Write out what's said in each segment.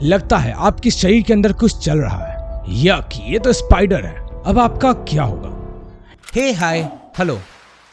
लगता है आपके शरीर के अंदर कुछ चल रहा है। यक, ये तो स्पाइडर है। अब आपका क्या होगा? हे हाय हेलो,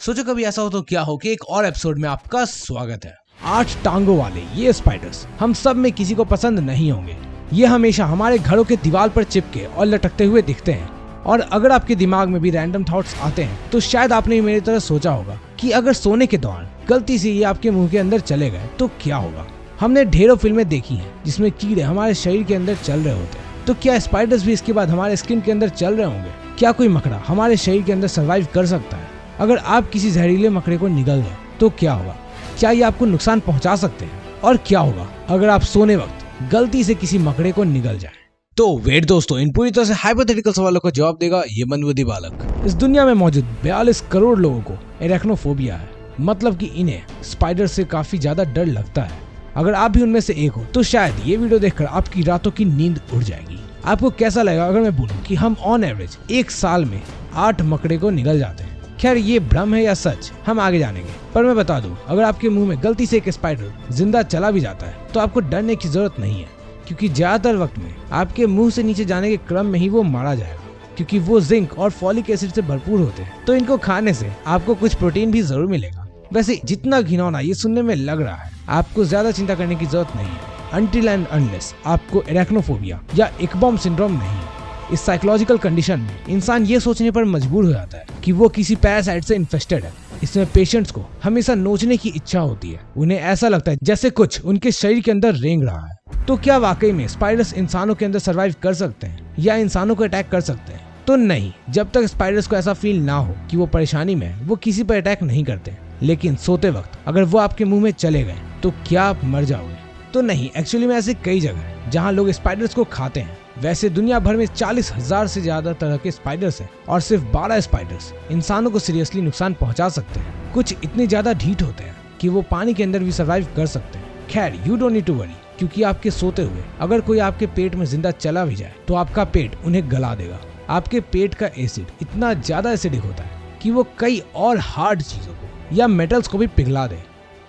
सोचो कभी ऐसा हो तो क्या हो कि एक और एपिसोड में आपका स्वागत है। 8 टांगों वाले ये स्पाइडर्स हम सब में किसी को पसंद नहीं होंगे। ये हमेशा हमारे घरों के दीवार पर चिपके और लटकते हुए दिखते हैं। और अगर आपके दिमाग में भी रैंडम थॉट्स आते हैं तो शायद आपने मेरी तरह सोचा होगा कि अगर सोने के दौरान गलती से ये आपके मुंह के अंदर चले गए तो क्या होगा। हमने ढेरों फिल्में देखी हैं जिसमें कीड़े हमारे शरीर के अंदर चल रहे होते हैं, तो क्या स्पाइडर्स भी इसके बाद हमारे स्किन के अंदर चल रहे होंगे? क्या कोई मकड़ा हमारे शरीर के अंदर सर्वाइव कर सकता है? अगर आप किसी जहरीले मकड़े को निगल गए तो क्या होगा? क्या ये आपको नुकसान पहुंचा सकते हैं? और क्या होगा अगर आप सोने वक्त गलती से किसी मकड़े को निगल जाए? तो वेट दोस्तों, इन पूरी तरह से हाइपोथेटिकल सवालों का जवाब देगा ये मंदबुद्धि बालक। इस दुनिया में मौजूद 42 करोड़ लोगों को एराक्नोफोबिया है, मतलब कि इन्हें स्पाइडर से काफी ज्यादा डर लगता है। अगर आप भी उनमें से एक हो तो शायद ये वीडियो देखकर आपकी रातों की नींद उड़ जाएगी। आपको कैसा लगेगा अगर मैं बोलूं कि हम ऑन एवरेज एक साल में 8 मकड़े को निगल जाते हैं? खैर, ये भ्रम है या सच, हम आगे जानेंगे। पर मैं बता दूं, अगर आपके मुंह में गलती से एक स्पाइडर जिंदा चला भी जाता है तो आपको डरने की जरूरत नहीं है, क्योंकि ज्यादातर वक्त में आपके मुंह से नीचे जाने के क्रम में ही वो मारा जाएगा, क्योंकि वो जिंक और फॉलिक एसिड से भरपूर होते हैं। तो इनको खाने से आपको कुछ प्रोटीन भी जरूर मिलेगा। वैसे जितना घिनौना ये सुनने में लग रहा है, आपको ज्यादा चिंता करने की जरूरत नहीं है, अनटिल एंड अनलेस आपको एराक्नोफोबिया या इकबॉम सिंड्रोम नहीं है। इस साइकोलॉजिकल कंडीशन में इंसान ये सोचने पर मजबूर हो जाता है कि वो किसी पैरासाइट से इन्फेस्टेड है। इसमें पेशेंट्स को हमेशा नोचने की इच्छा होती है। उन्हें ऐसा लगता है जैसे कुछ उनके शरीर के अंदर रेंग रहा है। तो क्या वाकई में स्पाइडर्स इंसानों के अंदर सरवाइव कर सकते हैं या इंसानों को अटैक कर सकते हैं? तो नहीं, जब तक स्पाइडर्स को ऐसा फील ना हो कि वो परेशानी में है, वो किसी पर अटैक नहीं करते। लेकिन सोते वक्त अगर वो आपके मुंह में चले गए तो क्या आप मर जाओगे? तो नहीं, एक्चुअली में ऐसे कई जगह है जहाँ लोग स्पाइडर्स को खाते हैं। वैसे दुनिया भर में 40,000 से ज्यादा तरह के स्पाइडर्स हैं और सिर्फ 12 स्पाइडर्स इंसानों को सीरियसली नुकसान पहुंचा सकते हैं। कुछ इतने ज्यादा ढीठ होते हैं कि वो पानी के अंदर भी सरवाइव कर सकते हैं। खैर, you don't need to worry, क्योंकि आपके सोते हुए अगर कोई आपके पेट में जिंदा चला भी जाए तो आपका पेट उन्हें गला देगा। आपके पेट का एसिड इतना ज्यादा एसिडिक होता है कि वो कई और हार्ड चीजों को या मेटल्स को भी पिघला दे।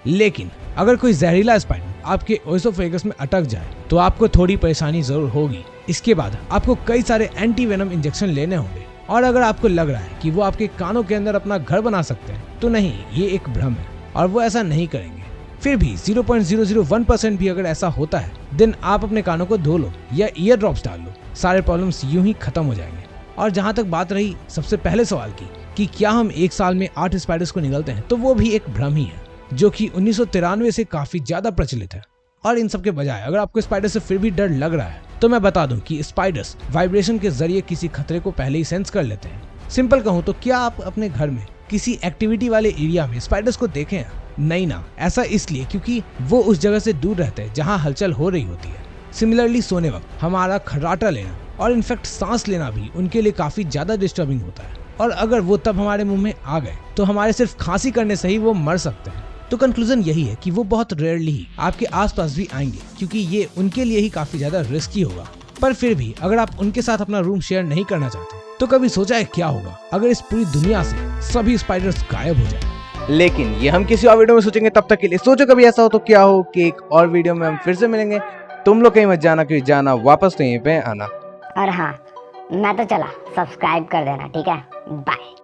लेकिन अगर कोई जहरीला स्पाइडर आपके ओएसोफेगस में अटक जाए तो आपको थोड़ी परेशानी जरूर होगी। इसके बाद आपको कई सारे एंटी वेनम इंजेक्शन लेने होंगे। और अगर आपको लग रहा है कि वो आपके कानों के अंदर अपना घर बना सकते हैं तो नहीं, ये एक भ्रम है और वो ऐसा नहीं करेंगे। फिर भी 0.001% भी अगर ऐसा होता है देन आप अपने कानों को धो लो या ईयर ड्रॉप्स डाल लो, सारे प्रॉब्लम्स यूं ही खत्म हो जाएंगे। और जहाँ तक बात रही सबसे पहले सवाल की कि क्या हम एक साल में 8 स्पाइडर्स को निगलते हैं, तो वो भी एक भ्रम ही है जो कि 1993 से काफी ज्यादा प्रचलित है। और इन सब के बजाय अगर आपको स्पाइडर से फिर भी डर लग रहा है तो मैं बता दूं कि स्पाइडर्स वाइब्रेशन के जरिए किसी खतरे को पहले ही सेंस कर लेते हैं। सिंपल कहूं तो क्या आप अपने घर में किसी एक्टिविटी वाले एरिया में स्पाइडर्स को देखे हैं? नहीं ना, ऐसा इसलिए क्योंकि वो उस जगह से दूर रहते हैं जहाँ हलचल हो रही होती है। सिमिलरली सोने वक्त हमारा खर्राटा लेना और इनफैक्ट सांस लेना भी उनके लिए काफी ज्यादा डिस्टर्बिंग होता है। और अगर वो तब हमारे मुंह में आ गए तो हमारे सिर्फ खांसी करने से ही वो मर सकते हैं। तो कंक्लूजन यही है कि वो बहुत रेयरली ही आपके आसपास भी आएंगे, क्योंकि ये उनके लिए ही काफी ज्यादा रिस्की होगा। पर फिर भी अगर आप उनके साथ अपना रूम शेयर नहीं करना चाहते तो कभी सोचा है क्या होगा अगर इस पूरी दुनिया से सभी स्पाइडर्स गायब हो जाए? लेकिन ये हम किसी और वीडियो में सोचेंगे। तब तक के लिए सोचो कभी ऐसा हो तो क्या हो कि एक और वीडियो में हम फिर से मिलेंगे। तुम लोग कहीं मत जाना, क्योंकि जाना वापस तो यहीं पे आना। और हाँ, मैं तो चला, सब्सक्राइब कर देना, ठीक है? बाय।